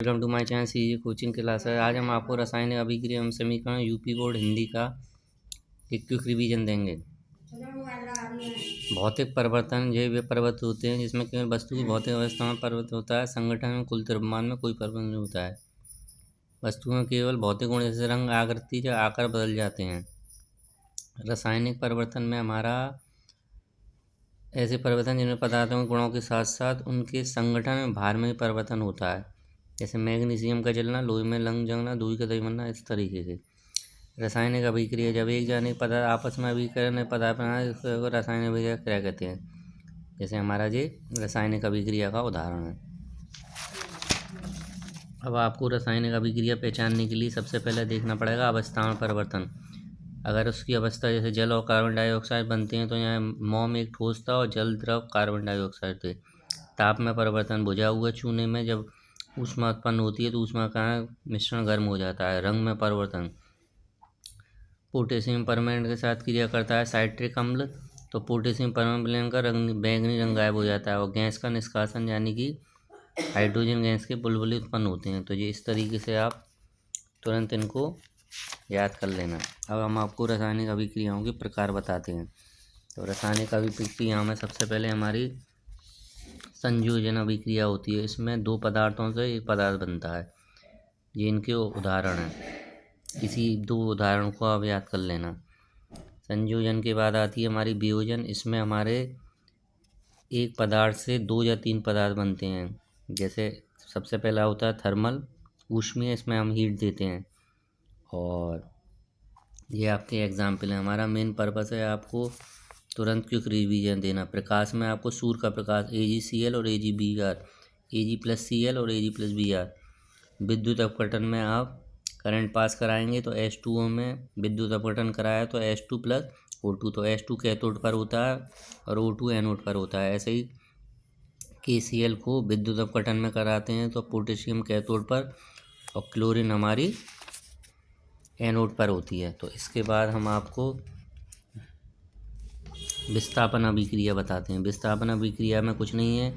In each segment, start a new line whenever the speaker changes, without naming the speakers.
Welcome to my channel CG coaching class है। आज हम आपको रासायनिक अभिक्रिया एवं समीकरण यूपी बोर्ड हिंदी का एक क्विक रिवीजन देंगे। भौतिक परिवर्तन जैव परिवर्तन होते हैं जिसमें केवल वस्तु की भौतिक अवस्था में परिवर्तन होता है। संगठन में कुल द्रव्यमान में कोई परिवर्तन नहीं होता है। वस्तुओं में केवल भौतिक गुण जैसे रंग, आकृति या आकार बदल जाते हैं। रासायनिक परिवर्तन में हमारा ऐसे परिवर्तन जिनमें पदार्थों के गुणों के साथ साथ उनके संगठन में भार में परिवर्तन होता है। जैसे मैग्नीशियम का जलना, लोहे में लंग जलना, दूध का दही बनना, इस तरीके से। रासायनिक अभिक्रिया जब एक जैविक पदार्थ आपस में अभिकरण पदार्थ बनाए उसको रासायनिक अभिक्रिया कहते हैं। जैसे हमारा ये रासायनिक अभिक्रिया का उदाहरण है। अब आपको रासायनिक अभिक्रिया पहचानने के लिए सबसे पहले देखना पड़ेगा अवस्था में परिवर्तन। अगर उसकी अवस्था जैसे जल और कार्बन डाइऑक्साइड बनते हैं तो यहाँ मोम एक ठोस था और जल द्रव कार्बन डाइऑक्साइड थे। ताप में परिवर्तन, बुझा हुआ चूने में जब ऊष्मा उत्पन्न होती है तो ऊष्मा का मिश्रण गर्म हो जाता है। रंग में परिवर्तन, पोटेशियम परमानेंट के साथ क्रिया करता है साइट्रिक अम्ल, तो पोटेशियम परमानेंट का रंग बैंगनी रंग गायब हो जाता है। और गैस का निष्कासन यानी कि हाइड्रोजन गैस के बुलबुले उत्पन्न होते हैं। तो ये इस तरीके से आप तुरंत इनको याद कर लेना। अब हम आपको रासायनिक अभिक्रियाओं के प्रकार बताते हैं। तो रासायनिक अभिक्रियाओं में सबसे पहले हमारी संयोजन अभिक्रिया होती है। इसमें दो पदार्थों से एक पदार्थ बनता है। ये इनके उदाहरण हैं। किसी दो उदाहरणों को आप याद कर लेना। संयोजन के बाद आती है हमारी वियोजन। इसमें हमारे एक पदार्थ से दो या तीन पदार्थ बनते हैं। जैसे सबसे पहला होता है थर्मल, ऊष्मीय, इसमें हम हीट देते हैं। और ये आपके एग्जाम्पल है। हमारा मेन पर्पस है आपको तुरंत क्विक रिवीजन देना। प्रकाश में आपको सूर्य का प्रकाश AgCl और AgBr, Ag+Cl और Ag+Br। विद्युत अपघटन में आप करंट पास कराएंगे तो H2O में विद्युत अपघटन कराया तो H2+O2, तो H2 कैथोड पर होता है और O2 एनोड पर होता है। ऐसे ही KCl को विद्युत अपघटन में कराते हैं तो पोटेशियम कैथोड पर और क्लोरीन हमारी एनोड पर होती है। तो इसके बाद हम आपको विस्थापन अभिक्रिया बताते हैं। विस्थापन अभिक्रिया में कुछ नहीं है,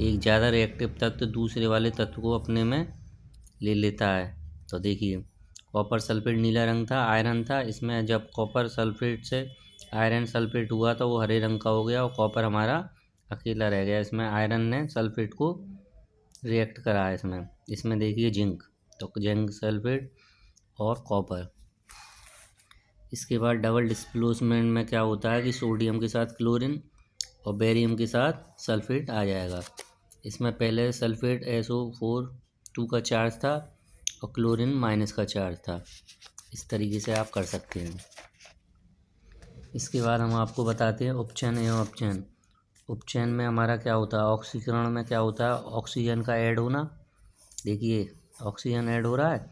एक ज़्यादा रिएक्टिव तत्व दूसरे वाले तत्व को अपने में ले लेता है। तो देखिए कॉपर सल्फेट नीला रंग था, आयरन था। इसमें जब कॉपर सल्फेट से आयरन सल्फेट हुआ तो वो हरे रंग का हो गया और कॉपर हमारा अकेला रह गया। इसमें आयरन ने सल्फेट को रिएक्ट करा है। इसमें देखिए जिंक, तो जिंक सल्फेट और कॉपर। इसके बाद डबल डिस्प्लेसमेंट में क्या होता है कि सोडियम के साथ क्लोरीन और बेरियम के साथ सल्फेट आ जाएगा। इसमें पहले सल्फेट SO4 का चार्ज था और क्लोरीन माइनस का चार्ज था। इस तरीके से आप कर सकते हैं। इसके बाद हम आपको बताते हैं उपचयन एवं अपचयन। उपचयन में हमारा क्या होता है, ऑक्सीकरण में क्या होता है, ऑक्सीजन का ऐड होना। देखिए ऑक्सीजन ऐड हो रहा है।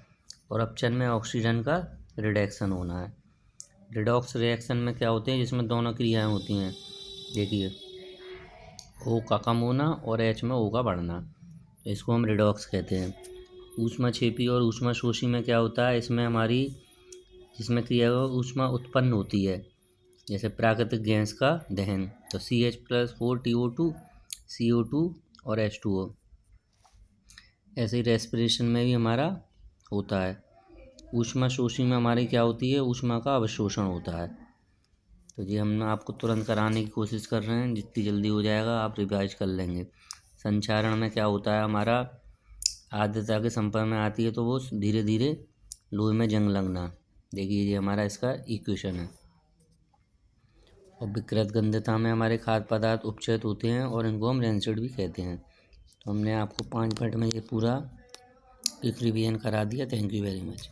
और अपचयन में ऑक्सीजन का रिडक्शन होना है। रिडॉक्स रिएक्शन में क्या होते हैं, जिसमें दोनों क्रियाएं होती हैं। देखिए O का कम होना और H में O का बढ़ना, तो इसको हम रिडॉक्स कहते हैं। ऊष्माक्षेपी और ऊष्माशोषी में क्या होता है, इसमें हमारी जिसमें क्रिया ऊष्मा उत्पन्न होती है। जैसे प्राकृतिक गैस का दहन, तो CH+4 CO2 और H2O। ऐसे ही रेस्पिरेशन में भी हमारा होता है। ऊष्माशोषी में हमारी क्या होती है, ऊष्मा का अवशोषण होता है। तो ये हम आपको तुरंत कराने की कोशिश कर रहे हैं। जितनी जल्दी हो जाएगा आप रिवाइज कर लेंगे। संचारण में क्या होता है, हमारा आर्द्रता के संपर्क में आती है तो वो धीरे धीरे लोहे में जंग लगना। देखिए ये हमारा इसका इक्वेशन है। और विकृत गंधता में हमारे खाद्य पदार्थ उपचयित होते हैं और इनको हम रेंसिड भी कहते हैं। तो हमने आपको 5 मिनट में ये पूरा क्विक रिवीजन करा दिया। Thank you very much.